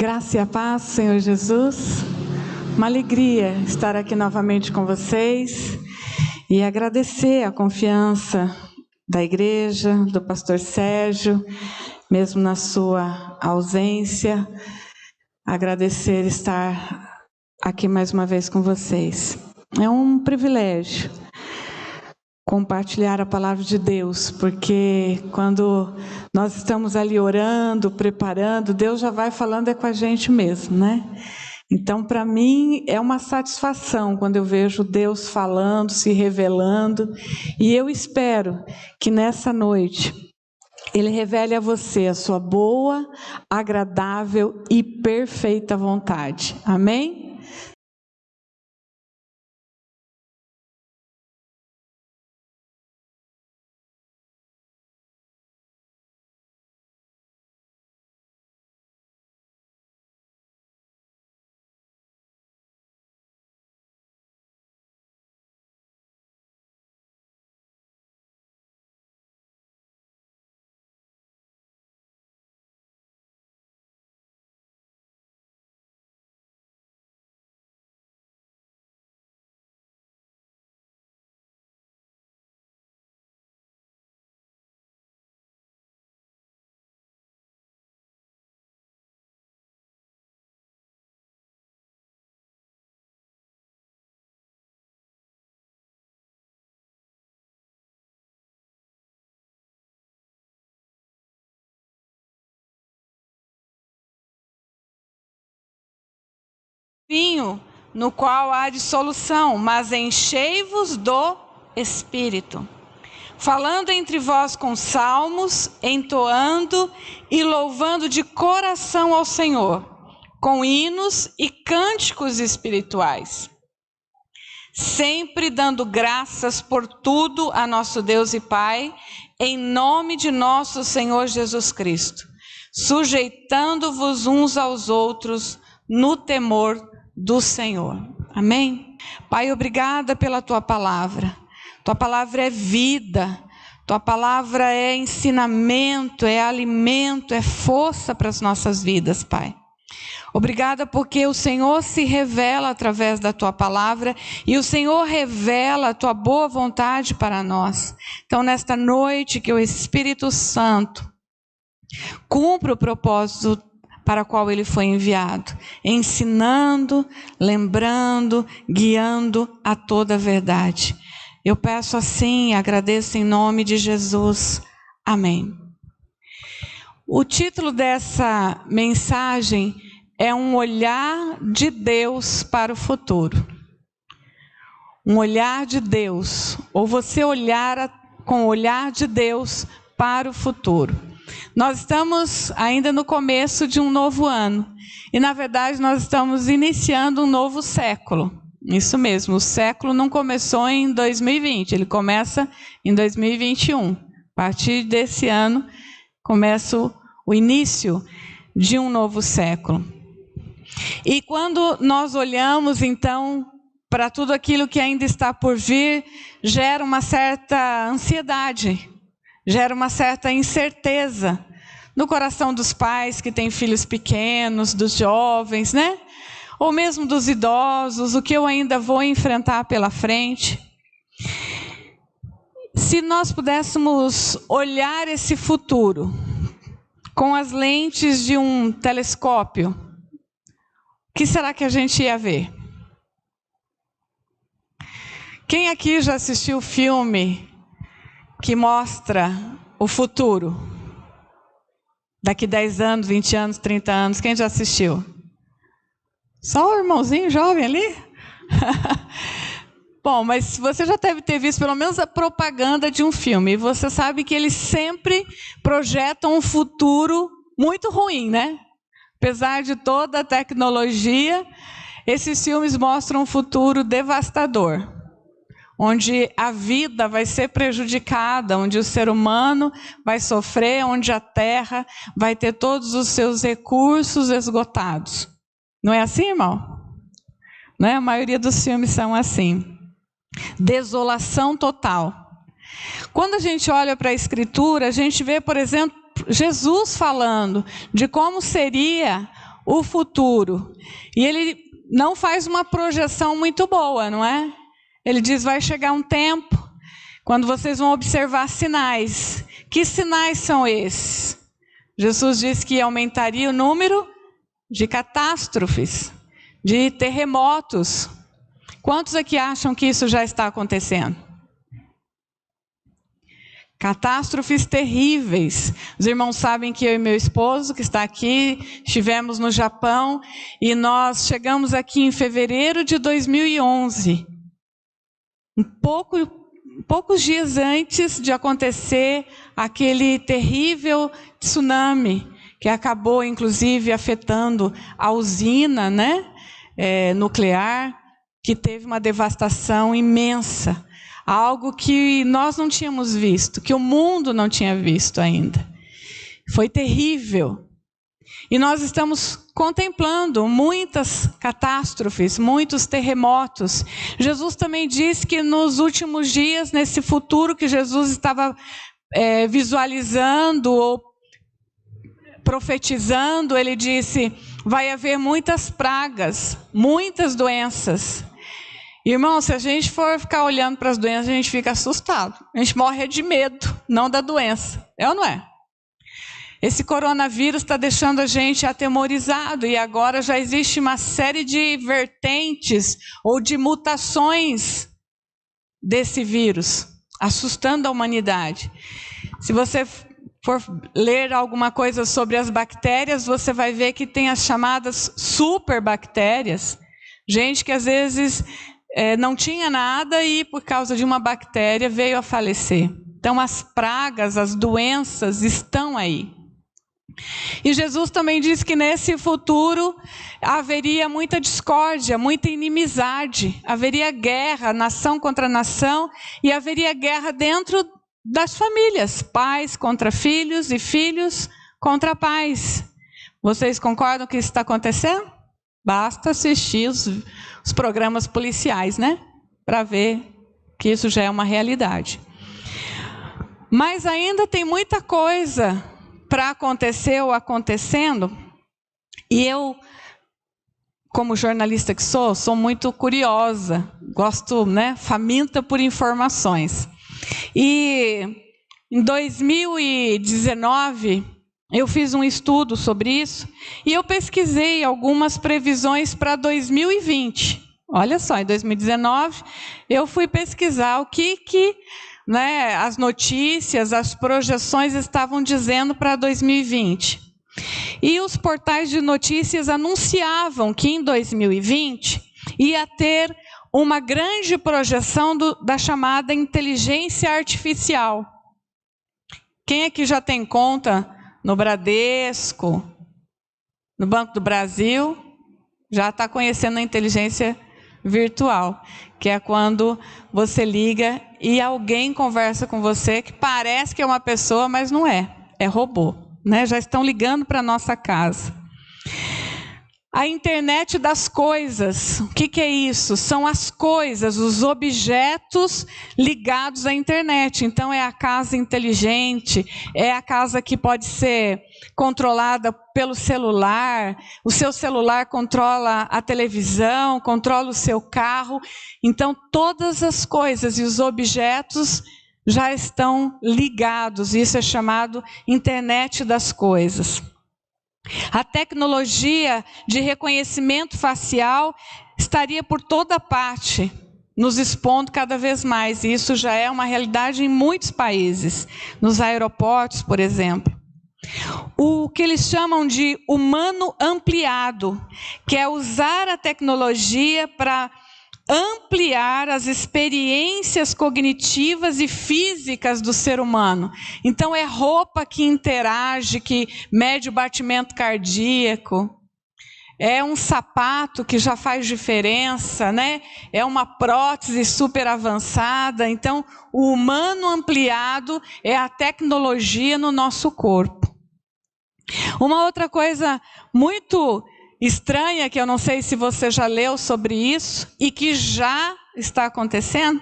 Graça e a paz, Senhor Jesus. Uma alegria estar aqui novamente com vocês e agradecer a confiança da igreja, do pastor Sérgio, mesmo na sua ausência. Agradecer estar aqui mais uma vez com vocês. É um privilégio compartilhar a palavra de Deus, porque quando nós estamos ali orando, preparando, Deus já vai falando com a gente mesmo, né? Então, para mim, é uma satisfação quando eu vejo Deus falando, se revelando, e eu espero que nessa noite Ele revele a você a sua boa, agradável e perfeita vontade. Amém? Vinho no qual há dissolução, mas enchei-vos do Espírito, falando entre vós com salmos, entoando e louvando de coração ao Senhor, com hinos e cânticos espirituais, sempre dando graças por tudo a nosso Deus e Pai, em nome de nosso Senhor Jesus Cristo, sujeitando-vos uns aos outros no temor do Senhor. Amém? Pai, obrigada pela Tua palavra. Tua palavra é vida, Tua palavra é ensinamento, é alimento, é força para as nossas vidas, Pai. Obrigada porque o Senhor se revela através da Tua palavra e o Senhor revela a Tua boa vontade para nós. Então, nesta noite, que o Espírito Santo cumpra o propósito para o qual ele foi enviado, ensinando, lembrando, guiando a toda a verdade. Eu peço assim e agradeço em nome de Jesus. Amém. O título dessa mensagem é um olhar de Deus para o futuro. Um olhar de Deus, ou você olhar com o olhar de Deus para o futuro. Nós estamos ainda no começo de um novo ano. E, na verdade, nós estamos iniciando um novo século. Isso mesmo, o século não começou em 2020, ele começa em 2021. A partir desse ano, começa o início de um novo século. E quando nós olhamos, então, para tudo aquilo que ainda está por vir, gera uma certa ansiedade, gera uma certa incerteza no coração dos pais que têm filhos pequenos, dos jovens, né? Ou mesmo dos idosos, o que eu ainda vou enfrentar pela frente. Se nós pudéssemos olhar esse futuro com as lentes de um telescópio, o que será que a gente ia ver? Quem aqui já assistiu o filme que mostra o futuro? Daqui 10 anos, 20 anos, 30 anos, quem já assistiu? Só o irmãozinho jovem ali? Bom, mas você já deve ter visto pelo menos a propaganda de um filme. E você sabe que eles sempre projetam um futuro muito ruim, né? Apesar de toda a tecnologia, esses filmes mostram um futuro devastador, onde a vida vai ser prejudicada, onde o ser humano vai sofrer, onde a terra vai ter todos os seus recursos esgotados. Não é assim, irmão? Não é? A maioria dos filmes são assim. Desolação total. Quando a gente olha para a Escritura, a gente vê, por exemplo, Jesus falando de como seria o futuro. E ele não faz uma projeção muito boa, não é? Ele diz, vai chegar um tempo quando vocês vão observar sinais. Que sinais são esses? Jesus disse que aumentaria o número de catástrofes, de terremotos. Quantos aqui acham que isso já está acontecendo? Catástrofes terríveis. Os irmãos sabem que eu e meu esposo, que está aqui, estivemos no Japão e nós chegamos aqui em fevereiro de 2011. Poucos dias antes de acontecer aquele terrível tsunami, que acabou, inclusive, afetando a usina, né, nuclear, que teve uma devastação imensa. Algo que nós não tínhamos visto, que o mundo não tinha visto ainda. Foi terrível. E nós estamos contemplando muitas catástrofes, muitos terremotos. Jesus também disse que nos últimos dias, nesse futuro que Jesus estava visualizando ou profetizando, ele disse, vai haver muitas pragas, muitas doenças. Irmão, se a gente for ficar olhando para as doenças, a gente fica assustado. A gente morre de medo, não da doença. É ou não é? Esse coronavírus está deixando a gente atemorizado e agora já existe uma série de vertentes ou de mutações desse vírus, assustando a humanidade. Se você for ler alguma coisa sobre as bactérias, você vai ver que tem as chamadas superbactérias. Gente que às vezes não tinha nada e por causa de uma bactéria veio a falecer. Então as pragas, as doenças estão aí. E Jesus também disse que nesse futuro haveria muita discórdia, muita inimizade, haveria guerra, nação contra nação, e haveria guerra dentro das famílias, pais contra filhos e filhos contra pais. Vocês concordam que isso está acontecendo? Basta assistir os programas policiais, né? Para ver que isso já é uma realidade. Mas ainda tem muita coisa para acontecer ou acontecendo, e eu, como jornalista que sou muito curiosa, gosto, né, faminta por informações. E em 2019, eu fiz um estudo sobre isso, e eu pesquisei algumas previsões para 2020. Olha só, em 2019, eu fui pesquisar o que as notícias, as projeções estavam dizendo para 2020. E os portais de notícias anunciavam que em 2020 ia ter uma grande projeção da chamada inteligência artificial. Quem aqui já tem conta no Bradesco, no Banco do Brasil, já está conhecendo a inteligência virtual, que é quando você liga e alguém conversa com você que parece que é uma pessoa, mas não é, é robô, né? Já estão ligando para a nossa casa. A internet das coisas, o que é isso? São as coisas, os objetos ligados à internet. Então é a casa inteligente, é a casa que pode ser controlada pelo celular, o seu celular controla a televisão, controla o seu carro. Então todas as coisas e os objetos já estão ligados, isso é chamado internet das coisas. A tecnologia de reconhecimento facial estaria por toda parte, nos expondo cada vez mais. E isso já é uma realidade em muitos países, nos aeroportos, por exemplo. O que eles chamam de humano ampliado, que é usar a tecnologia para ampliar as experiências cognitivas e físicas do ser humano. Então é roupa que interage, que mede o batimento cardíaco, é um sapato que já faz diferença, né? É uma prótese super avançada. Então o humano ampliado é a tecnologia no nosso corpo. Uma outra coisa muito estranha, que eu não sei se você já leu sobre isso, e que já está acontecendo,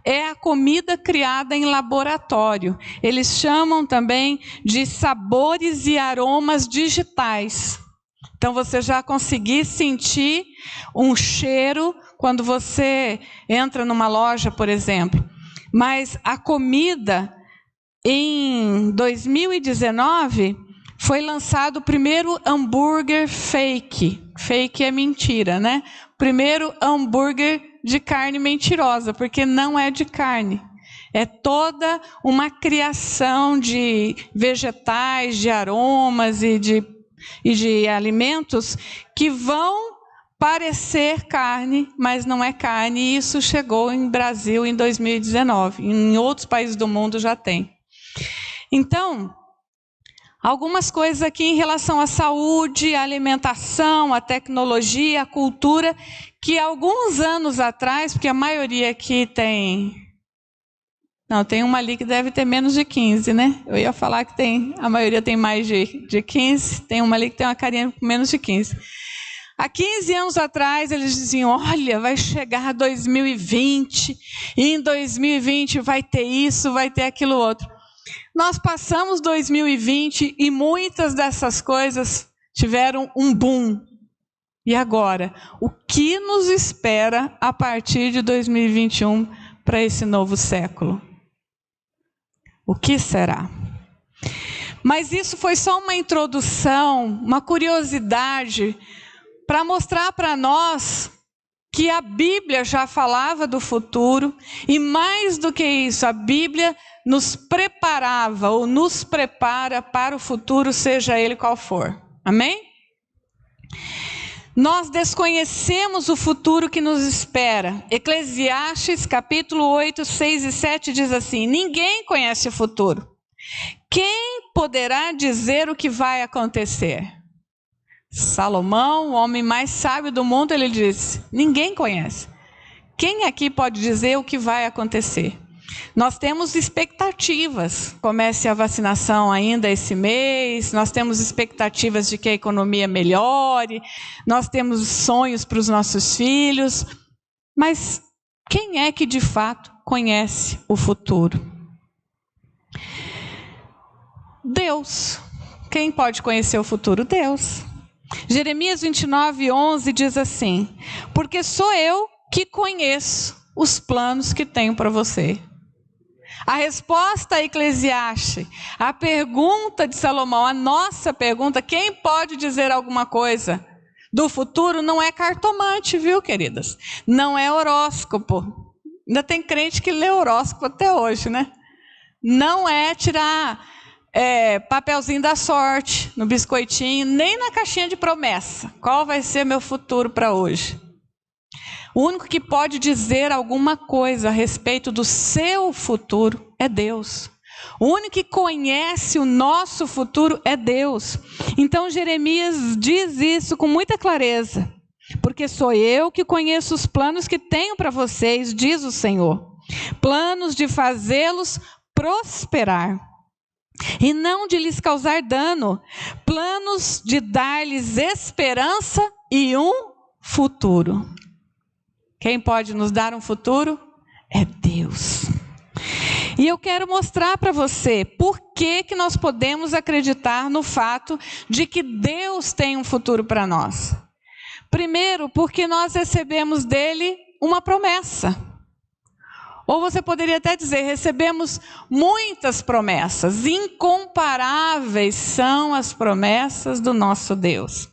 é a comida criada em laboratório. Eles chamam também de sabores e aromas digitais. Então você já conseguiu sentir um cheiro quando você entra numa loja, por exemplo. Mas a comida, em 2019, foi lançado o primeiro hambúrguer fake. Fake é mentira, né? Primeiro hambúrguer de carne mentirosa, porque não é de carne. É toda uma criação de vegetais, de aromas e de alimentos que vão parecer carne, mas não é carne. E isso chegou em Brasil em 2019. Em outros países do mundo já tem. Então, algumas coisas aqui em relação à saúde, à alimentação, à tecnologia, à cultura, que alguns anos atrás, porque a maioria aqui tem... Não, tem uma ali que deve ter menos de 15, né? Eu ia falar que a maioria tem mais de 15, tem uma ali que tem uma carinha com menos de 15. Há 15 anos atrás, eles diziam, olha, vai chegar 2020, e em 2020 vai ter isso, vai ter aquilo outro. Nós passamos 2020 e muitas dessas coisas tiveram um boom. E agora, o que nos espera a partir de 2021 para esse novo século? O que será? Mas isso foi só uma introdução, uma curiosidade, para mostrar para nós que a Bíblia já falava do futuro, e mais do que isso, a Bíblia nos preparava ou nos prepara para o futuro, seja ele qual for. Amém? Nós desconhecemos o futuro que nos espera. Eclesiastes capítulo 8, 6 e 7 diz assim, ninguém conhece o futuro. Quem poderá dizer o que vai acontecer? Salomão, o homem mais sábio do mundo, ele disse, ninguém conhece. Quem aqui pode dizer o que vai acontecer? Nós temos expectativas, comece a vacinação ainda esse mês, nós temos expectativas de que a economia melhore, nós temos sonhos para os nossos filhos, mas quem é que de fato conhece o futuro? Deus. Quem pode conhecer o futuro? Deus. Jeremias 29, 11 diz assim, porque sou eu que conheço os planos que tenho para você. A resposta a Eclesiastes, a pergunta de Salomão, a nossa pergunta, quem pode dizer alguma coisa do futuro, não é cartomante, viu, queridas? Não é horóscopo. Ainda tem crente que lê horóscopo até hoje, né? Não é tirar papelzinho da sorte no biscoitinho, nem na caixinha de promessa. Qual vai ser meu futuro para hoje? O único que pode dizer alguma coisa a respeito do seu futuro é Deus. O único que conhece o nosso futuro é Deus. Então Jeremias diz isso com muita clareza. Porque sou eu que conheço os planos que tenho para vocês, diz o Senhor. Planos de fazê-los prosperar e não de lhes causar dano. Planos de dar-lhes esperança e um futuro. Quem pode nos dar um futuro? É Deus. E eu quero mostrar para você por que nós podemos acreditar no fato de que Deus tem um futuro para nós. Primeiro, porque nós recebemos dele uma promessa. Ou você poderia até dizer, recebemos muitas promessas. Incomparáveis são as promessas do nosso Deus.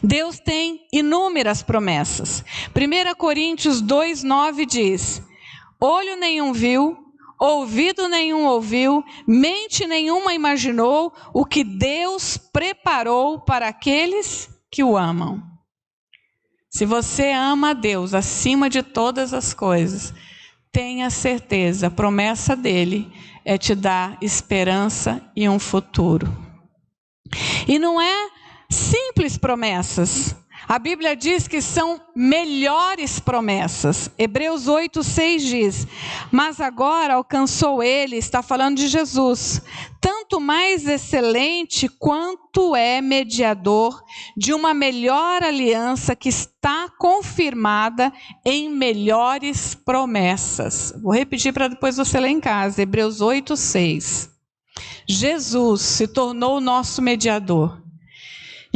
Deus tem inúmeras promessas. 1 Coríntios 2, 9 diz, olho nenhum viu, ouvido nenhum ouviu, mente nenhuma imaginou o que Deus preparou para aqueles que o amam. Se você ama a Deus acima de todas as coisas, tenha certeza, a promessa dele é te dar esperança e um futuro. E não é simples promessas. A Bíblia diz que são melhores promessas. Hebreus 8, 6 diz, mas agora alcançou ele, está falando de Jesus, tanto mais excelente quanto é mediador de uma melhor aliança que está confirmada em melhores promessas. Vou repetir para depois você ler em casa. Hebreus 8, 6. Jesus se tornou o nosso mediador.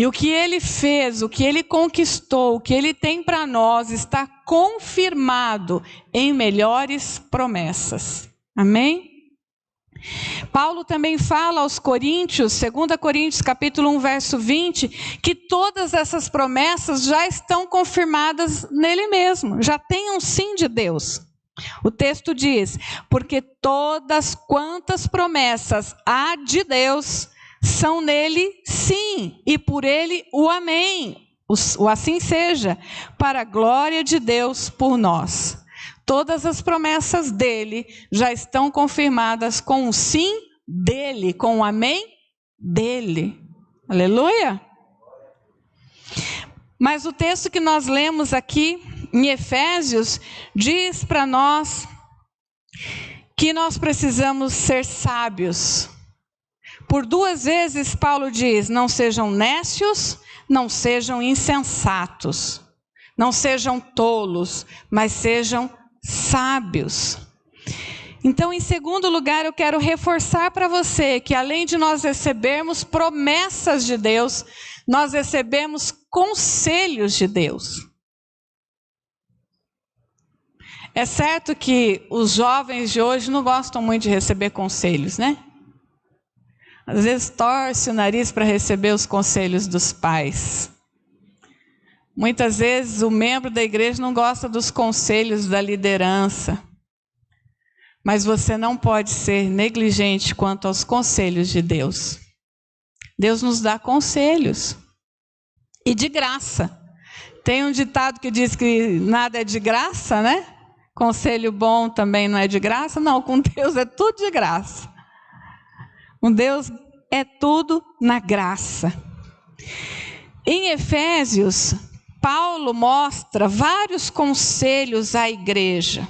E o que Ele fez, o que Ele conquistou, o que Ele tem para nós está confirmado em melhores promessas. Amém? Paulo também fala aos Coríntios, 2 Coríntios capítulo 1, verso 20, que todas essas promessas já estão confirmadas nele mesmo, já tem um sim de Deus. O texto diz, porque todas quantas promessas há de Deus, são nele sim, e por ele o amém, o assim seja, para a glória de Deus por nós. Todas as promessas dele já estão confirmadas com o sim dele, com o amém dele. Aleluia! Mas o texto que nós lemos aqui, em Efésios, diz para nós que nós precisamos ser sábios. Por 2 vezes Paulo diz, não sejam nécios, não sejam insensatos, não sejam tolos, mas sejam sábios. Então, em segundo lugar, eu quero reforçar para você que além de nós recebermos promessas de Deus, nós recebemos conselhos de Deus. É certo que os jovens de hoje não gostam muito de receber conselhos, né? Às vezes torce o nariz para receber os conselhos dos pais. Muitas vezes o membro da igreja não gosta dos conselhos da liderança. Mas você não pode ser negligente quanto aos conselhos de Deus. Deus nos dá conselhos. E de graça. Tem um ditado que diz que nada é de graça, né? Conselho bom também não é de graça. Não, com Deus é tudo de graça. Com Deus é tudo na graça. Em Efésios, Paulo mostra vários conselhos à igreja.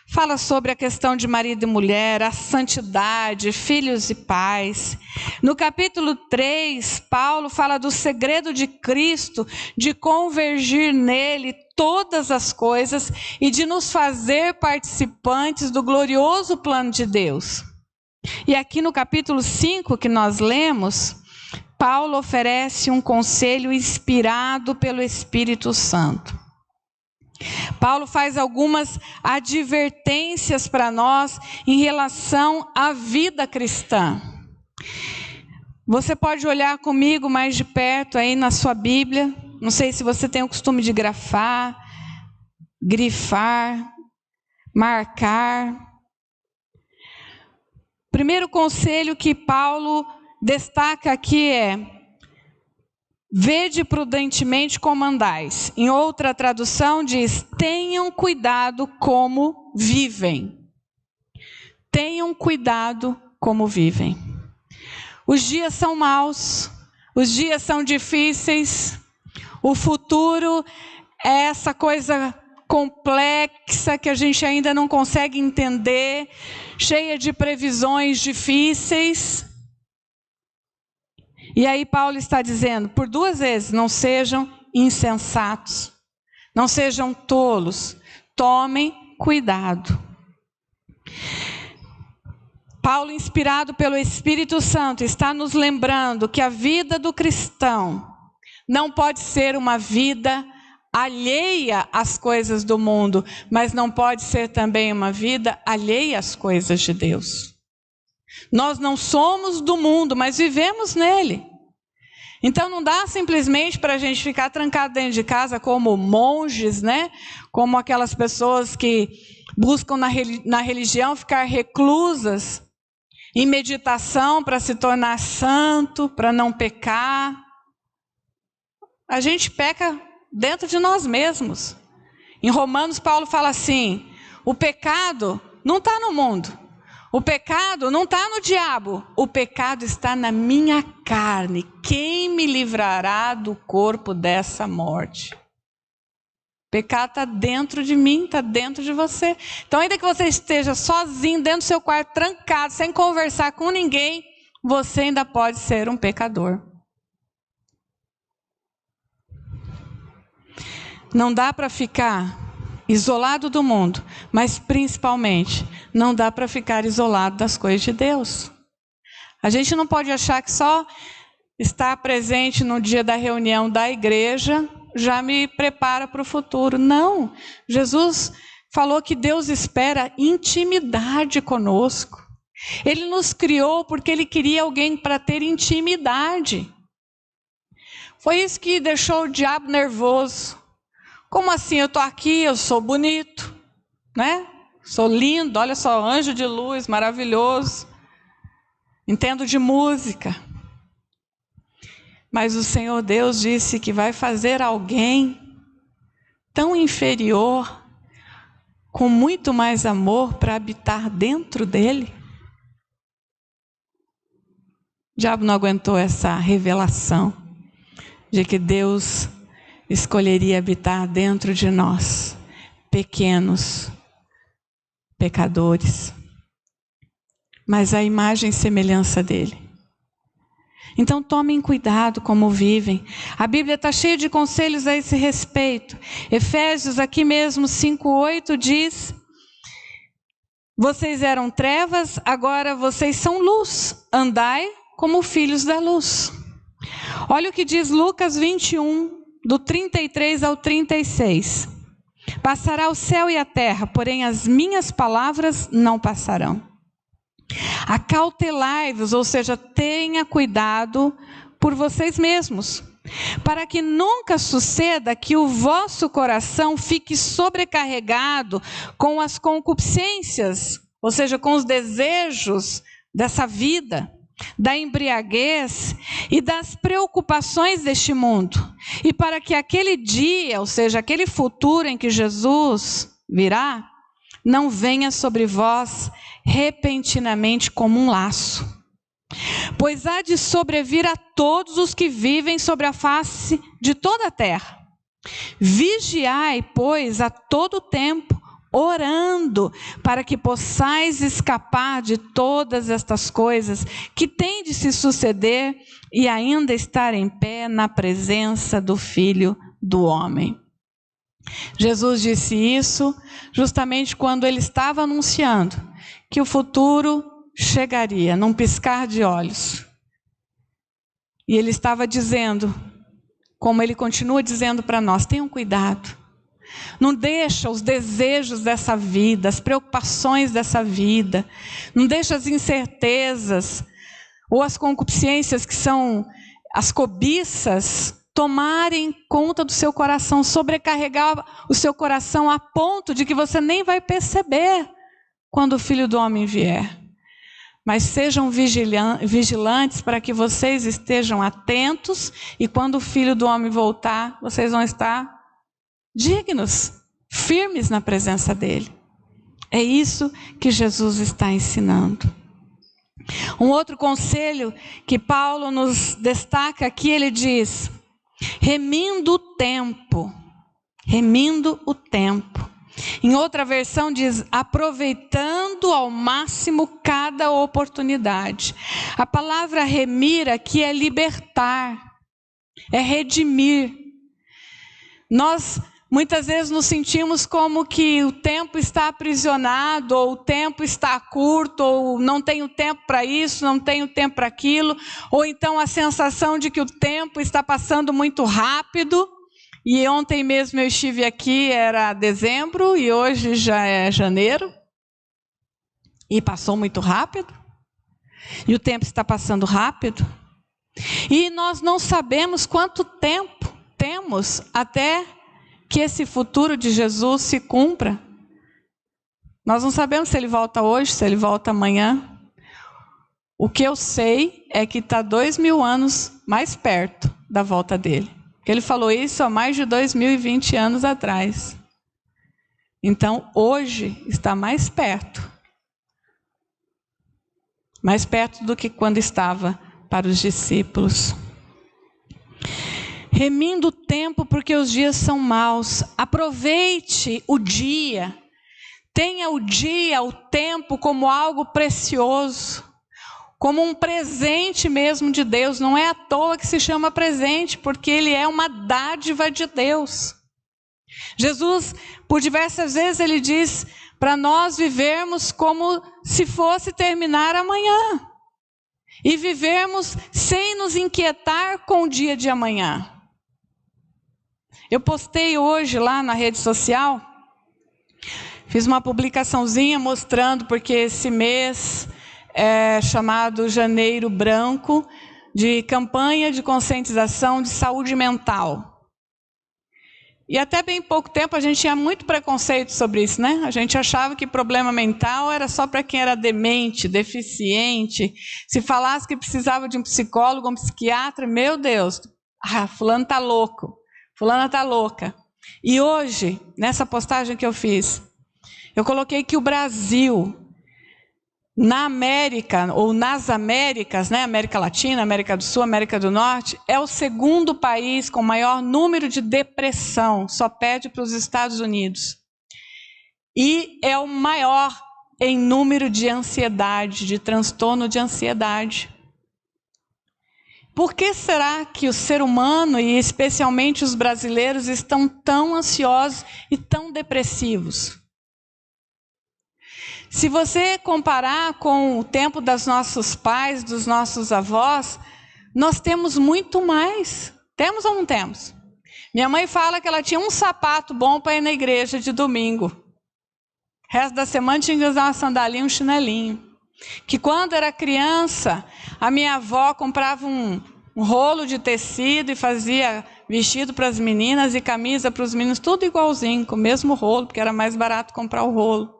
Fala sobre a questão de marido e mulher, a santidade, filhos e pais. No capítulo 3, Paulo fala do segredo de Cristo, de convergir nele todas as coisas e de nos fazer participantes do glorioso plano de Deus. E aqui no capítulo 5 que nós lemos, Paulo oferece um conselho inspirado pelo Espírito Santo. Paulo faz algumas advertências para nós em relação à vida cristã. Você pode olhar comigo mais de perto aí na sua Bíblia. Não sei se você tem o costume de grafar, grifar, marcar. Primeiro conselho que Paulo destaca aqui é: vede prudentemente como andais. Em outra tradução diz, tenham cuidado como vivem. Tenham cuidado como vivem. Os dias são maus, os dias são difíceis, o futuro é essa coisa complexa que a gente ainda não consegue entender, cheia de previsões difíceis. E aí Paulo está dizendo, por 2 vezes, não sejam insensatos, não sejam tolos, tomem cuidado. Paulo, inspirado pelo Espírito Santo, está nos lembrando que a vida do cristão não pode ser uma vida alheia às coisas do mundo, mas não pode ser também uma vida alheia às coisas de Deus. Nós não somos do mundo, mas vivemos nele. Então não dá simplesmente para a gente ficar trancado dentro de casa como monges, né? Como aquelas pessoas que buscam na religião ficar reclusas, em meditação para se tornar santo, para não pecar. A gente peca dentro de nós mesmos. Em Romanos, Paulo fala assim, o pecado não está no mundo. O pecado não está no diabo, o pecado está na minha carne. Quem me livrará do corpo dessa morte? O pecado está dentro de mim, está dentro de você. Então, ainda que você esteja sozinho, dentro do seu quarto, trancado, sem conversar com ninguém, você ainda pode ser um pecador. Não dá para ficar isolado do mundo, mas principalmente não dá para ficar isolado das coisas de Deus. A gente não pode achar que só estar presente no dia da reunião da igreja já me prepara para o futuro. Não, Jesus falou que Deus espera intimidade conosco. Ele nos criou porque Ele queria alguém para ter intimidade. Foi isso que deixou o diabo nervoso. Como assim? Eu estou aqui, eu sou bonito, né? Sou lindo, olha só, anjo de luz, maravilhoso. Entendo de música. Mas o Senhor Deus disse que vai fazer alguém tão inferior, com muito mais amor, para habitar dentro dele. O diabo não aguentou essa revelação de que Deus escolheria habitar dentro de nós, pequenos pecadores, mas a imagem e semelhança dele. Então tomem cuidado como vivem. A Bíblia está cheia de conselhos a esse respeito. Efésios, aqui mesmo, 5:8 diz: vocês eram trevas, agora vocês são luz. Andai como filhos da luz. Olha o que diz Lucas 21, do 33 ao 36. Passará o céu e a terra, porém as minhas palavras não passarão. Acautelai-vos, ou seja, tenha cuidado por vocês mesmos, para que nunca suceda que o vosso coração fique sobrecarregado com as concupiscências, ou seja, com os desejos dessa vida, da embriaguez e das preocupações deste mundo, e para que aquele dia, ou seja, aquele futuro em que Jesus virá, não venha sobre vós repentinamente como um laço. Pois há de sobrevir a todos os que vivem sobre a face de toda a terra. Vigiai, pois, a todo tempo, orando, para que possais escapar de todas estas coisas que têm de se suceder e ainda estar em pé na presença do Filho do Homem. Jesus disse isso justamente quando ele estava anunciando que o futuro chegaria num piscar de olhos. E ele estava dizendo, como ele continua dizendo para nós, tenham cuidado. Não deixa os desejos dessa vida, as preocupações dessa vida, não deixa as incertezas ou as concupiscências, que são as cobiças, tomarem conta do seu coração, sobrecarregar o seu coração a ponto de que você nem vai perceber quando o Filho do Homem vier. Mas sejam vigilantes para que vocês estejam atentos, e quando o Filho do Homem voltar, vocês vão estar dignos, firmes na presença dele. É isso que Jesus está ensinando. Um outro conselho que Paulo nos destaca aqui, ele diz: remindo o tempo. Remindo o tempo. Em outra versão diz, aproveitando ao máximo cada oportunidade. A palavra remir aqui é libertar, é redimir. Nós muitas vezes nos sentimos como que o tempo está aprisionado, ou o tempo está curto, ou não tenho tempo para isso, não tenho tempo para aquilo, ou então a sensação de que o tempo está passando muito rápido. E ontem mesmo eu estive aqui, era dezembro, e hoje já é janeiro. E passou muito rápido. E o tempo está passando rápido. E nós não sabemos quanto tempo temos até que esse futuro de Jesus se cumpra. Nós não sabemos se ele volta hoje, se ele volta amanhã. O que eu sei é que está 2000 anos mais perto da volta dele. Ele falou isso há mais de 2020 anos atrás. Então, hoje está mais perto. Mais perto do que quando estava para os discípulos. Remindo o tempo, porque os dias são maus. Aproveite o dia. Tenha o dia, o tempo, como algo precioso. Como um presente mesmo de Deus. Não é à toa que se chama presente, porque ele é uma dádiva de Deus. Jesus, por diversas vezes, ele diz para nós vivermos como se fosse terminar amanhã. e vivermos sem nos inquietar com o dia de amanhã. Eu postei hoje lá na rede social, fiz uma publicaçãozinha mostrando, porque esse mês é chamado Janeiro Branco, de campanha de conscientização de saúde mental. E até bem pouco tempo a gente tinha muito preconceito sobre isso, né? A gente achava que problema mental era só para quem era demente, deficiente. Se falasse que precisava de um psicólogo, um psiquiatra, meu Deus, fulano está louco, fulana está louca. E hoje, nessa postagem que eu fiz, eu coloquei que o Brasil, na América, ou nas Américas, né, América Latina, América do Sul, América do Norte, é o segundo país com maior número de depressão, só perde para os Estados Unidos. E é o maior em número de ansiedade, de transtorno de ansiedade. Por que será que o ser humano, e especialmente os brasileiros, estão tão ansiosos e tão depressivos? Se você comparar com o tempo dos nossos pais, dos nossos avós, nós temos muito mais. Temos ou não temos? Minha mãe fala que ela tinha um sapato bom para ir na igreja de domingo. O resto da semana tinha que usar uma sandalinha e um chinelinho. Que quando era criança, a minha avó comprava um rolo de tecido e fazia vestido para as meninas e camisa para os meninos, tudo igualzinho, com o mesmo rolo, porque era mais barato comprar o rolo.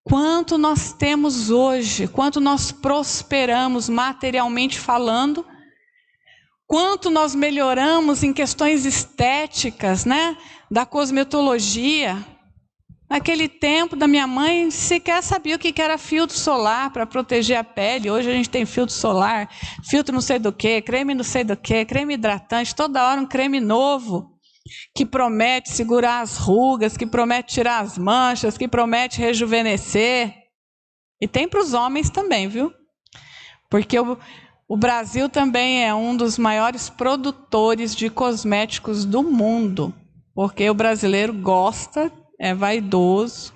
Quanto nós temos hoje, quanto nós prosperamos materialmente falando, quanto nós melhoramos em questões estéticas, né, da cosmetologia. Naquele tempo da minha mãe, sequer sabia o que era filtro solar para proteger a pele. Hoje a gente tem filtro solar, filtro não sei do que, creme não sei do que, creme hidratante, toda hora um creme novo, que promete segurar as rugas, que promete tirar as manchas, que promete rejuvenescer. E tem para os homens também, viu? Porque o Brasil também é um dos maiores produtores de cosméticos do mundo. Porque o brasileiro gosta, é vaidoso.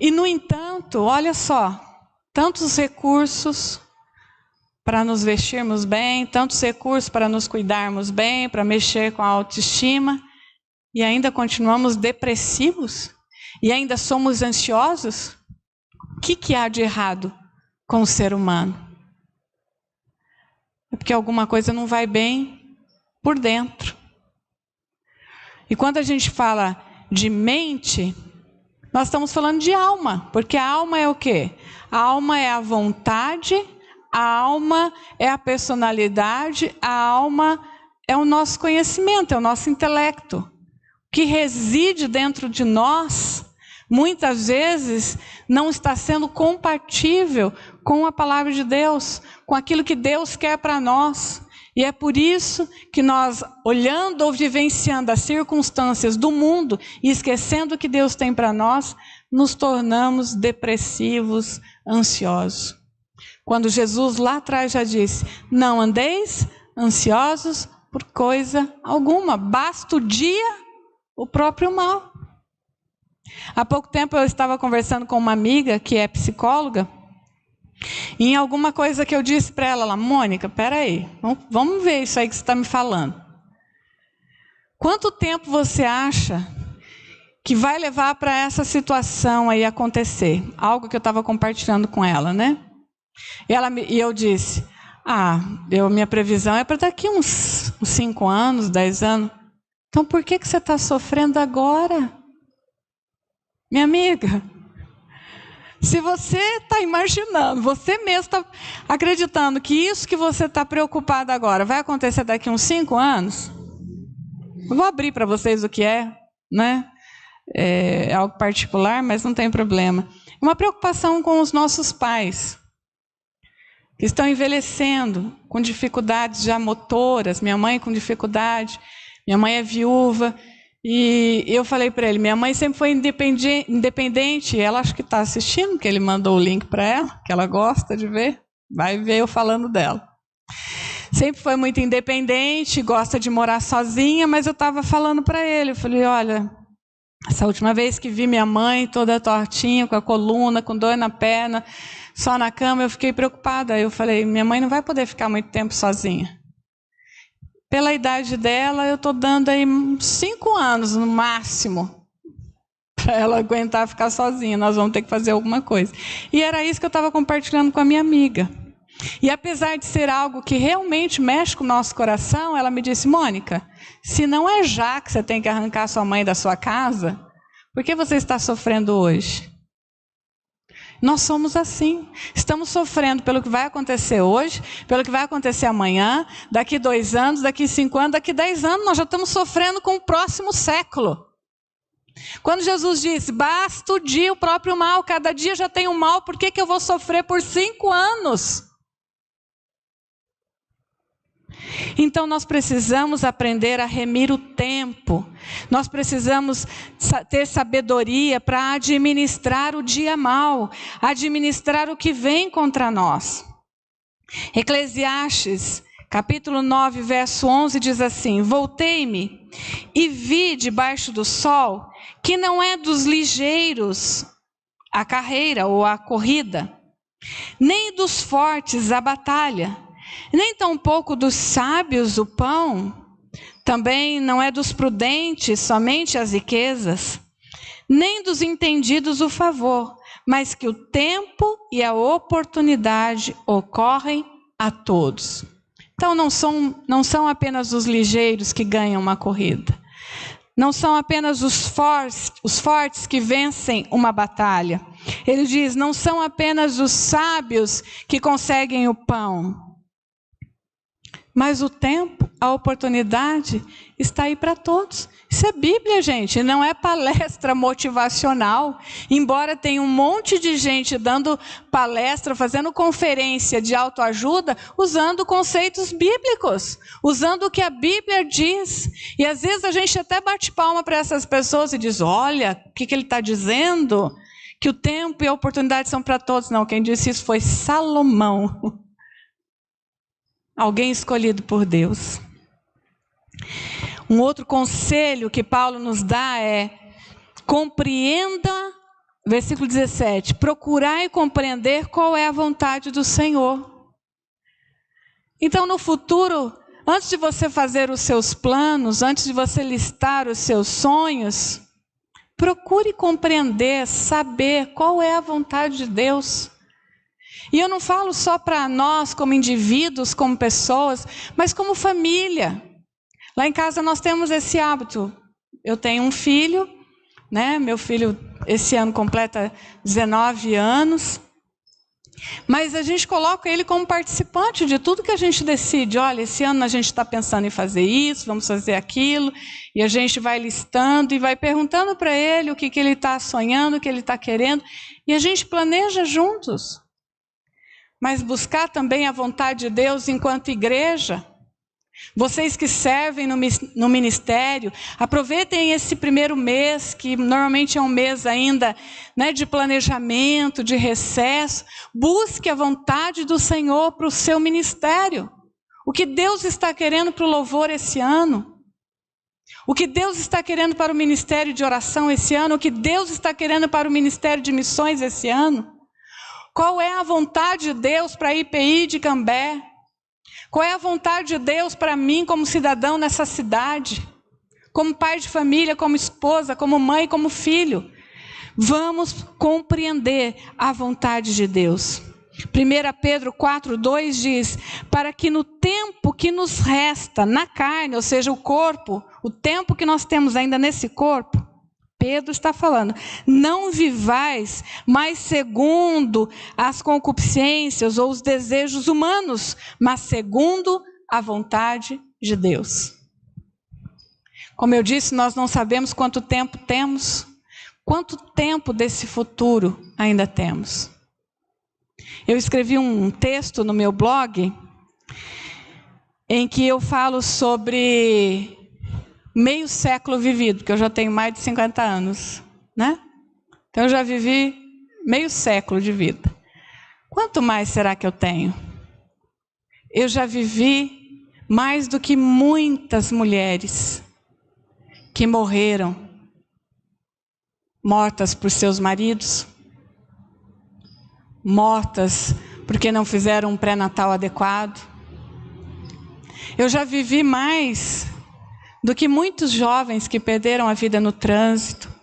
E, no entanto, olha só, tantos recursos para nos vestirmos bem, tantos recursos para nos cuidarmos bem, para mexer com a autoestima, e ainda continuamos depressivos? E ainda somos ansiosos? O que há de errado com o ser humano? É porque alguma coisa não vai bem por dentro. E quando a gente fala de mente, nós estamos falando de alma, porque a alma é o quê? A alma é a vontade, a alma é a personalidade, a alma é o nosso conhecimento, é o nosso intelecto. O que reside dentro de nós, muitas vezes, não está sendo compatível com a palavra de Deus, com aquilo que Deus quer para nós. E é por isso que nós, olhando ou vivenciando as circunstâncias do mundo e esquecendo o que Deus tem para nós, nos tornamos depressivos, ansiosos. Quando Jesus lá atrás já disse, não andeis ansiosos por coisa alguma, basta o dia, o próprio mal. Há pouco tempo eu estava conversando com uma amiga que é psicóloga, e em alguma coisa que eu disse para ela, Mônica, peraí, vamos ver isso aí que você está me falando. Quanto tempo você acha que vai levar para essa situação aí acontecer? Algo que eu estava compartilhando com ela, né? E eu disse, minha previsão é para daqui uns 5 anos, 10 anos. Então por que você está sofrendo agora? Minha amiga, se você está imaginando, você mesmo está acreditando que isso que você está preocupado agora vai acontecer daqui uns 5 anos, eu vou abrir para vocês o que é, né? É algo particular, mas não tem problema. Uma preocupação com os nossos pais, que estão envelhecendo, com dificuldades já motoras, minha mãe com dificuldade, minha mãe é viúva, e eu falei para ele, minha mãe sempre foi independente, ela acho que está assistindo, porque ele mandou o link para ela, que ela gosta de ver, vai ver eu falando dela. Sempre foi muito independente, gosta de morar sozinha, mas eu estava falando para ele, eu falei, olha, essa última vez que vi minha mãe toda tortinha, com a coluna, com dor na perna, só na cama, eu fiquei preocupada. Eu falei, minha mãe não vai poder ficar muito tempo sozinha. Pela idade dela, eu estou dando aí 5 anos no máximo para ela aguentar ficar sozinha. Nós vamos ter que fazer alguma coisa. E era isso que eu estava compartilhando com a minha amiga. E apesar de ser algo que realmente mexe com o nosso coração, ela me disse, Mônica, se não é já que você tem que arrancar sua mãe da sua casa, por que você está sofrendo hoje? Nós somos assim, estamos sofrendo pelo que vai acontecer hoje, pelo que vai acontecer amanhã, daqui 2 anos, daqui 5 anos, daqui 10 anos, nós já estamos sofrendo com o próximo século. Quando Jesus disse, basta o dia o próprio mal, cada dia já tem um mal, por que eu vou sofrer por 5 anos? Então nós precisamos aprender a remir o tempo, nós precisamos ter sabedoria para administrar o dia mau, administrar o que vem contra nós. Eclesiastes, capítulo 9, verso 11 diz assim, voltei-me e vi debaixo do sol que não é dos ligeiros a carreira ou a corrida, nem dos fortes a batalha, nem tampouco dos sábios o pão, também não é dos prudentes somente as riquezas, nem dos entendidos o favor, mas que o tempo e a oportunidade ocorrem a todos. Então não são apenas os ligeiros que ganham uma corrida, não são apenas os fortes que vencem uma batalha. Ele diz, não são apenas os sábios que conseguem o pão, mas o tempo, a oportunidade está aí para todos. Isso é Bíblia, gente, não é palestra motivacional. Embora tenha um monte de gente dando palestra, fazendo conferência de autoajuda, usando conceitos bíblicos, usando o que a Bíblia diz. E às vezes a gente até bate palma para essas pessoas e diz, olha, o que ele está dizendo? Que o tempo e a oportunidade são para todos. Não, quem disse isso foi Salomão. Alguém escolhido por Deus. Um outro conselho que Paulo nos dá é, compreenda, versículo 17, procurai compreender qual é a vontade do Senhor. Então no futuro, antes de você fazer os seus planos, antes de você listar os seus sonhos, procure compreender, saber qual é a vontade de Deus. E eu não falo só para nós como indivíduos, como pessoas, mas como família. Lá em casa nós temos esse hábito. Eu tenho um filho, né? Meu filho esse ano completa 19 anos. Mas a gente coloca ele como participante de tudo que a gente decide. Olha, esse ano a gente está pensando em fazer isso, vamos fazer aquilo. E a gente vai listando e vai perguntando para ele o que ele está sonhando, o que ele está querendo. E a gente planeja juntos. Mas buscar também a vontade de Deus enquanto igreja. Vocês que servem no ministério, aproveitem esse primeiro mês, que normalmente é um mês ainda, né, de planejamento, de recesso. Busque a vontade do Senhor para o seu ministério. O que Deus está querendo para o louvor esse ano? O que Deus está querendo para o ministério de oração esse ano? O que Deus está querendo para o ministério de missões esse ano? Qual é a vontade de Deus para a IPI de Cambé? Qual é a vontade de Deus para mim como cidadão nessa cidade? Como pai de família, como esposa, como mãe, como filho? Vamos compreender a vontade de Deus. 1 Pedro 4:2 diz, para que no tempo que nos resta na carne, ou seja, o corpo, o tempo que nós temos ainda nesse corpo, Pedro está falando, não vivais mais segundo as concupiscências ou os desejos humanos, mas segundo a vontade de Deus. Como eu disse, nós não sabemos quanto tempo temos, quanto tempo desse futuro ainda temos. Eu escrevi um texto no meu blog em que eu falo sobre meio século vivido, porque eu já tenho mais de 50 anos, né? Então eu já vivi meio século de vida. Quanto mais será que eu tenho? Eu já vivi mais do que muitas mulheres que morreram, mortas por seus maridos, mortas porque não fizeram um pré-natal adequado. Eu já vivi mais do que muitos jovens que perderam a vida no trânsito.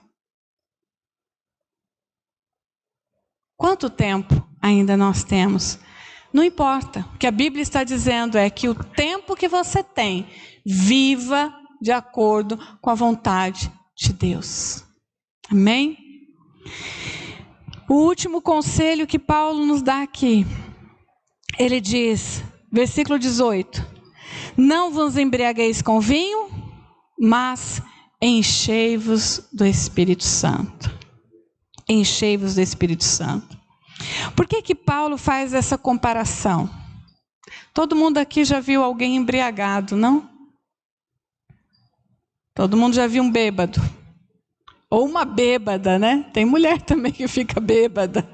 Quanto tempo ainda nós temos? Não importa. O que a Bíblia está dizendo é que o tempo que você tem, viva de acordo com a vontade de Deus. Amém? O último conselho que Paulo nos dá aqui, ele diz, versículo 18: não vos embriagueis com vinho, mas enchei-vos do Espírito Santo. Enchei-vos do Espírito Santo. Por que Paulo faz essa comparação? Todo mundo aqui já viu alguém embriagado, não? Todo mundo já viu um bêbado. Ou uma bêbada, né? Tem mulher também que fica bêbada.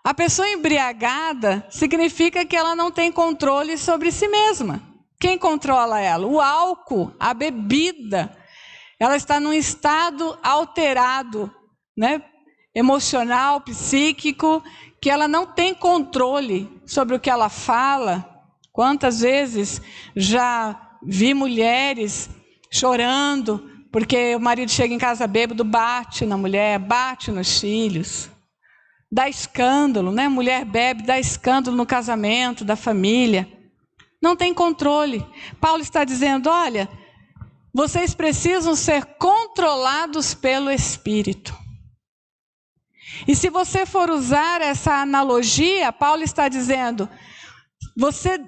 A pessoa embriagada significa que ela não tem controle sobre si mesma. Quem controla ela? O álcool, a bebida. Ela está num estado alterado, né? Emocional, psíquico, que ela não tem controle sobre o que ela fala. Quantas vezes já vi mulheres chorando porque o marido chega em casa bêbado, bate na mulher, bate nos filhos, dá escândalo, né? Mulher bebe, dá escândalo no casamento, da família. Não tem controle. Paulo está dizendo, olha, vocês precisam ser controlados pelo Espírito. E se você for usar essa analogia, Paulo está dizendo, você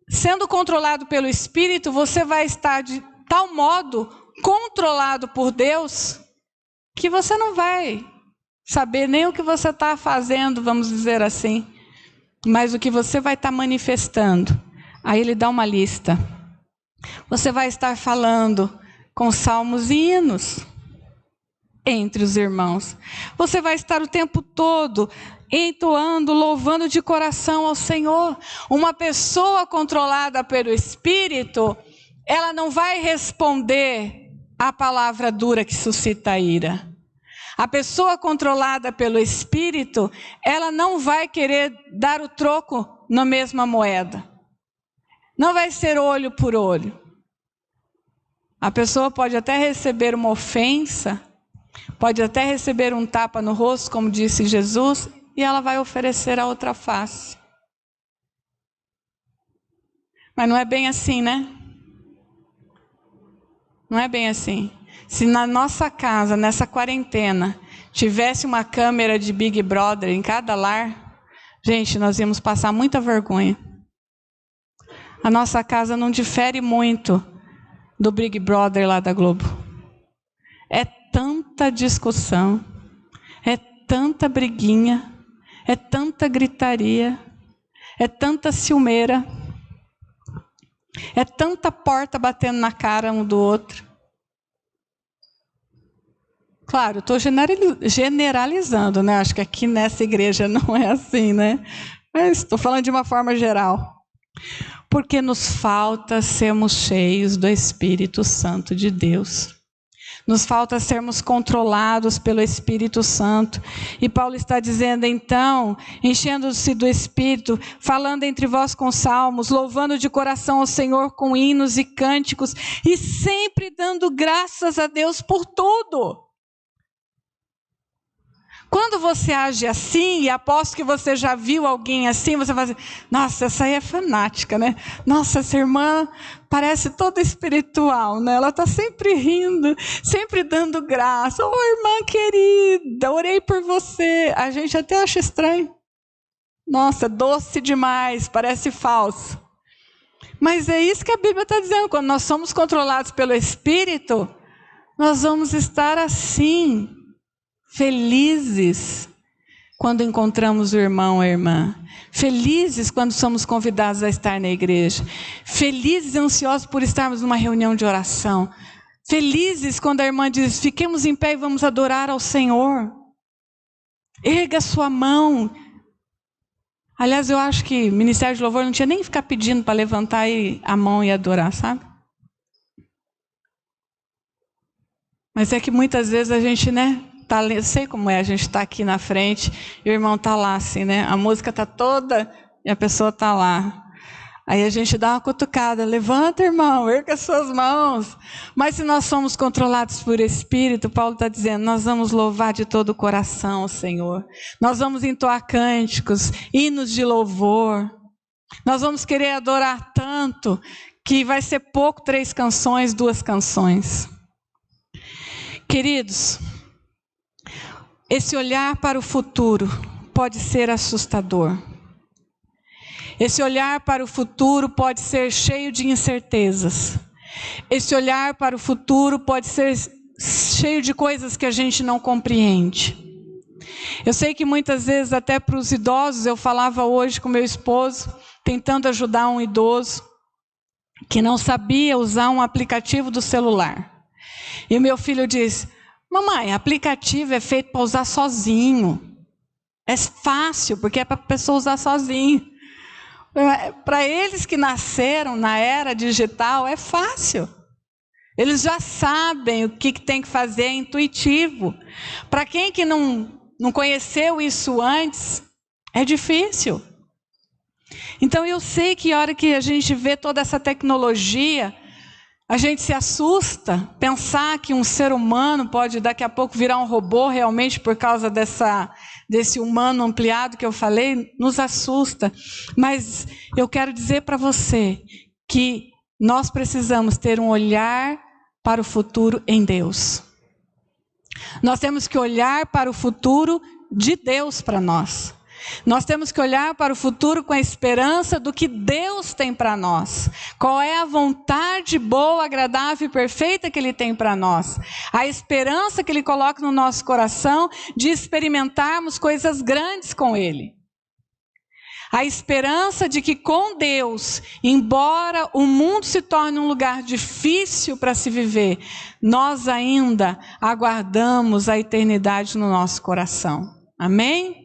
sendo controlado pelo Espírito, você vai estar de tal modo controlado por Deus, que você não vai saber nem o que você está fazendo, vamos dizer assim, mas o que você vai estar manifestando. Aí ele dá uma lista. Você vai estar falando com salmos e hinos entre os irmãos. Você vai estar o tempo todo entoando, louvando de coração ao Senhor. Uma pessoa controlada pelo Espírito, ela não vai responder à palavra dura que suscita a ira. A pessoa controlada pelo Espírito, ela não vai querer dar o troco na mesma moeda. Não vai ser olho por olho. A pessoa pode até receber uma ofensa, pode até receber um tapa no rosto, como disse Jesus, e ela vai oferecer a outra face. Mas não é bem assim, né? Não é bem assim. Se na nossa casa, nessa quarentena, tivesse uma câmera de Big Brother em cada lar, gente, nós íamos passar muita vergonha. A nossa casa não difere muito do Big Brother lá da Globo. É tanta discussão, é tanta briguinha, é tanta gritaria, é tanta ciumeira, é tanta porta batendo na cara um do outro. Claro, estou generalizando, né? Acho que aqui nessa igreja não é assim, né? Mas estou falando de uma forma geral. Porque nos falta sermos cheios do Espírito Santo de Deus. Nos falta sermos controlados pelo Espírito Santo. E Paulo está dizendo, então, enchendo-se do Espírito, falando entre vós com salmos, louvando de coração ao Senhor com hinos e cânticos, e sempre dando graças a Deus por tudo. Quando você age assim, e aposto que você já viu alguém assim, você vai dizer, nossa, essa aí é fanática, né? Nossa, essa irmã parece toda espiritual, né? Ela está sempre rindo, sempre dando graça. Ô, irmã querida, orei por você. A gente até acha estranho. Nossa, doce demais, parece falso. Mas é isso que a Bíblia está dizendo. Quando nós somos controlados pelo Espírito, nós vamos estar assim, felizes quando encontramos o irmão ou a irmã. Felizes quando somos convidados a estar na igreja. Felizes e ansiosos por estarmos numa reunião de oração. Felizes quando a irmã diz, fiquemos em pé e vamos adorar ao Senhor. Erga a sua mão. Aliás, eu acho que o Ministério de Louvor não tinha nem que ficar pedindo para levantar a mão e adorar, sabe? Mas é que muitas vezes a gente, né, tá, eu sei como é, a gente está aqui na frente e o irmão está lá assim, né? A música está toda e a pessoa está lá. Aí a gente dá uma cutucada, levanta, irmão, erga as suas mãos. Mas se nós somos controlados por Espírito, Paulo está dizendo, nós vamos louvar de todo o coração o Senhor. Nós vamos entoar cânticos, hinos de louvor. Nós vamos querer adorar tanto que vai ser pouco 3 canções, 2 canções. Queridos, esse olhar para o futuro pode ser assustador. Esse olhar para o futuro pode ser cheio de incertezas. Esse olhar para o futuro pode ser cheio de coisas que a gente não compreende. Eu sei que muitas vezes até para os idosos, eu falava hoje com meu esposo, tentando ajudar um idoso que não sabia usar um aplicativo do celular. E o meu filho disse, mamãe, aplicativo é feito para usar sozinho. É fácil, porque é para a pessoa usar sozinho. Para eles que nasceram na era digital, é fácil. Eles já sabem o que tem que fazer, é intuitivo. Para quem que não conheceu isso antes, é difícil. Então eu sei que a hora que a gente vê toda essa tecnologia, a gente se assusta. Pensar que um ser humano pode daqui a pouco virar um robô realmente por causa desse humano ampliado que eu falei, nos assusta. Mas eu quero dizer para você que nós precisamos ter um olhar para o futuro em Deus. Nós temos que olhar para o futuro de Deus para nós. Nós temos que olhar para o futuro com a esperança do que Deus tem para nós. Qual é a vontade boa, agradável e perfeita que Ele tem para nós. A esperança que Ele coloca no nosso coração de experimentarmos coisas grandes com Ele. A esperança de que com Deus, embora o mundo se torne um lugar difícil para se viver, nós ainda aguardamos a eternidade no nosso coração. Amém?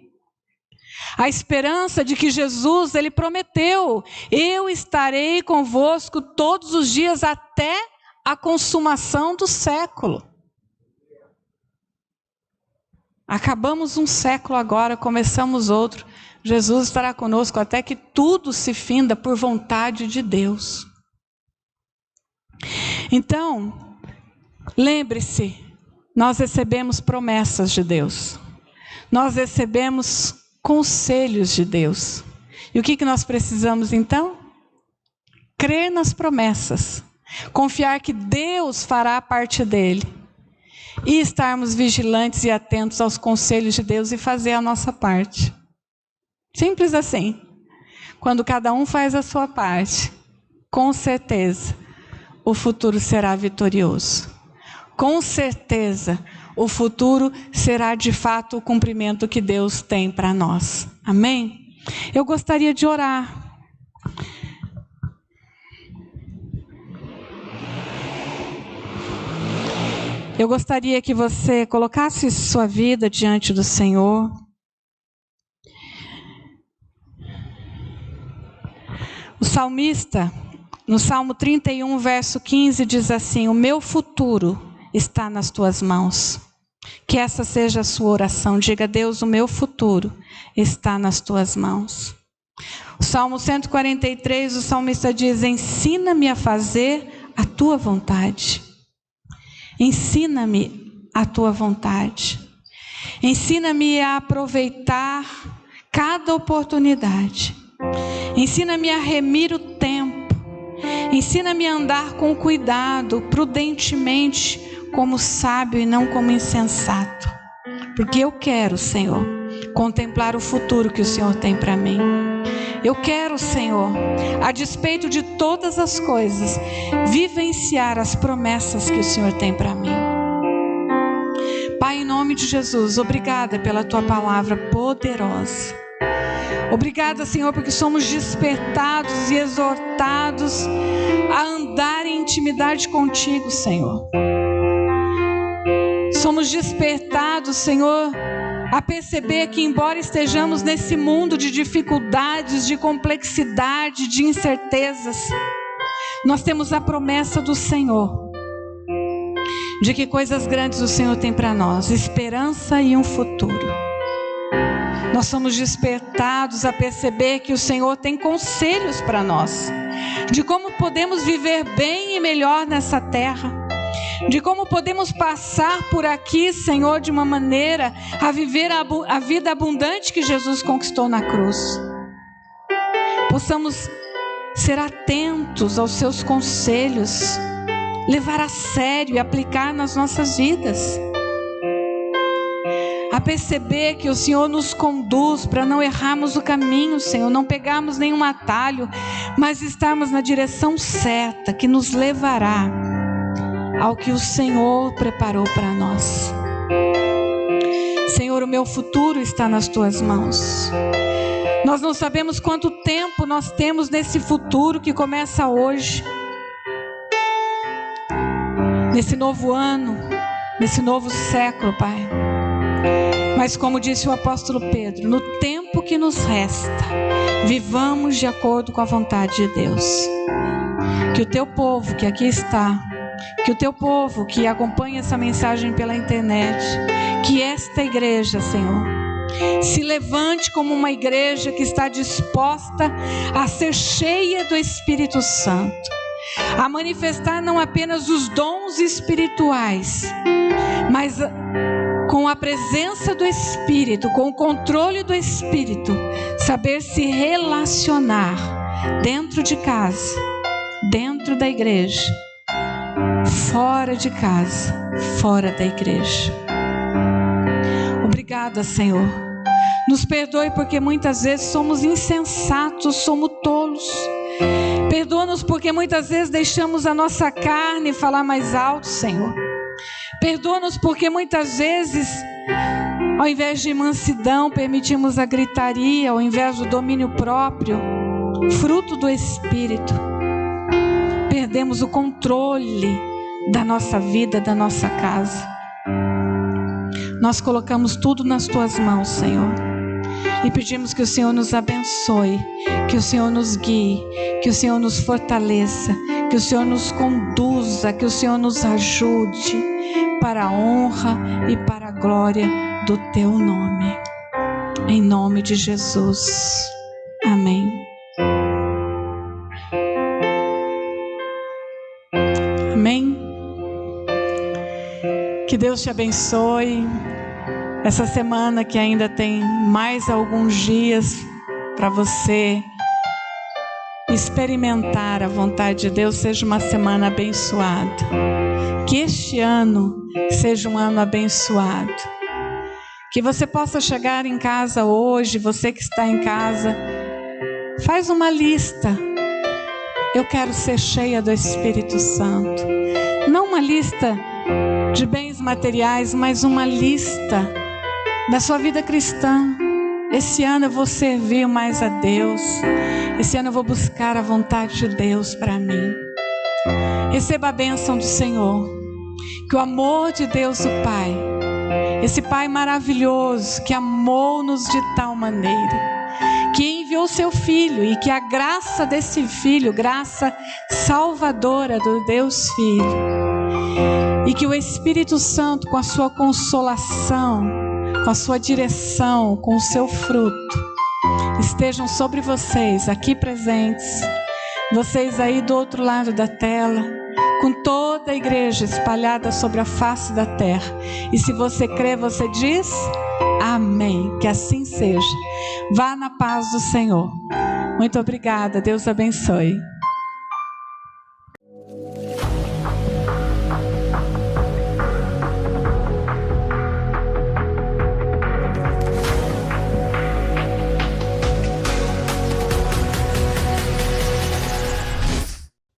A esperança de que Jesus, Ele prometeu, eu estarei convosco todos os dias até a consumação do século. Acabamos um século agora, começamos outro. Jesus estará conosco até que tudo se finda por vontade de Deus. Então, lembre-se, nós recebemos promessas de Deus. Nós recebemos conselhos de Deus. E o que nós precisamos então? Crer nas promessas. Confiar que Deus fará a parte dele. E estarmos vigilantes e atentos aos conselhos de Deus e fazer a nossa parte. Simples assim. Quando cada um faz a sua parte, com certeza, o futuro será vitorioso. Com certeza, o futuro será de fato o cumprimento que Deus tem para nós. Amém? Eu gostaria de orar. Eu gostaria que você colocasse sua vida diante do Senhor. O salmista, no Salmo 31, verso 15, diz assim: o meu futuro está nas tuas mãos. Que essa seja a sua oração. Diga a Deus, o meu futuro está nas tuas mãos. O Salmo 143, o salmista diz: ensina-me a fazer a tua vontade. Ensina-me a tua vontade. Ensina-me a aproveitar cada oportunidade. Ensina-me a remir o tempo. Ensina-me a andar com cuidado, prudentemente, como sábio e não como insensato. Porque eu quero, Senhor, contemplar o futuro que o Senhor tem para mim. Eu quero, Senhor, a despeito de todas as coisas, vivenciar as promessas que o Senhor tem para mim. Pai, em nome de Jesus, obrigada pela tua palavra poderosa. Obrigada, Senhor, porque somos despertados e exortados a andar em intimidade contigo, Senhor. Somos despertados, Senhor, a perceber que embora estejamos nesse mundo de dificuldades, de complexidade, de incertezas, nós temos a promessa do Senhor, de que coisas grandes o Senhor tem para nós, esperança e um futuro. Nós somos despertados a perceber que o Senhor tem conselhos para nós, de como podemos viver bem e melhor nessa terra, de como podemos passar por aqui, Senhor, de uma maneira a viver a vida abundante que Jesus conquistou na cruz. Possamos ser atentos aos seus conselhos, levar a sério e aplicar nas nossas vidas. A perceber que o Senhor nos conduz para não errarmos o caminho, Senhor, não pegarmos nenhum atalho, mas estarmos na direção certa, que nos levará ao que o Senhor preparou para nós. Senhor, o meu futuro está nas tuas mãos. Nós não sabemos quanto tempo nós temos nesse futuro que começa hoje, nesse novo ano, nesse novo século, Pai. Mas como disse o apóstolo Pedro, no tempo que nos resta, vivamos de acordo com a vontade de Deus. Que o teu povo que aqui está, que o teu povo que acompanha essa mensagem pela internet, que esta igreja, Senhor, se levante como uma igreja que está disposta a ser cheia do Espírito Santo, a manifestar não apenas os dons espirituais, mas com a presença do Espírito, com o controle do Espírito, saber se relacionar dentro de casa, dentro da igreja, fora de casa, fora da igreja. Obrigada, Senhor. Nos perdoe porque muitas vezes somos insensatos, somos tolos. Perdoa-nos porque muitas vezes deixamos a nossa carne falar mais alto, Senhor. Perdoa-nos porque muitas vezes, ao invés de mansidão, permitimos a gritaria, ao invés do domínio próprio, fruto do Espírito. Perdemos o controle da nossa vida, da nossa casa. Nós colocamos tudo nas tuas mãos, Senhor, e pedimos que o Senhor nos abençoe, que o Senhor nos guie, que o Senhor nos fortaleça, que o Senhor nos conduza, que o Senhor nos ajude para a honra e para a glória do teu nome. Em nome de Jesus. Amém. Amém. Que Deus te abençoe. Essa semana que ainda tem mais alguns dias para você experimentar a vontade de Deus, seja uma semana abençoada. Que este ano seja um ano abençoado. Que você possa chegar em casa hoje, você que está em casa, faz uma lista. Eu quero ser cheia do Espírito Santo. Não uma lista de bens materiais, mas uma lista da sua vida cristã. Esse ano eu vou servir mais a Deus. Esse ano eu vou buscar a vontade de Deus para mim. Receba a bênção do Senhor. Que o amor de Deus, o Pai, esse Pai maravilhoso que amou-nos de tal maneira, que enviou seu Filho, e que a graça desse Filho, graça salvadora do Deus Filho, e que o Espírito Santo, com a sua consolação, com a sua direção, com o seu fruto, estejam sobre vocês aqui presentes, vocês aí do outro lado da tela, com toda a igreja espalhada sobre a face da terra. E se você crê, você diz amém, que assim seja. Vá na paz do Senhor. Muito obrigada, Deus abençoe.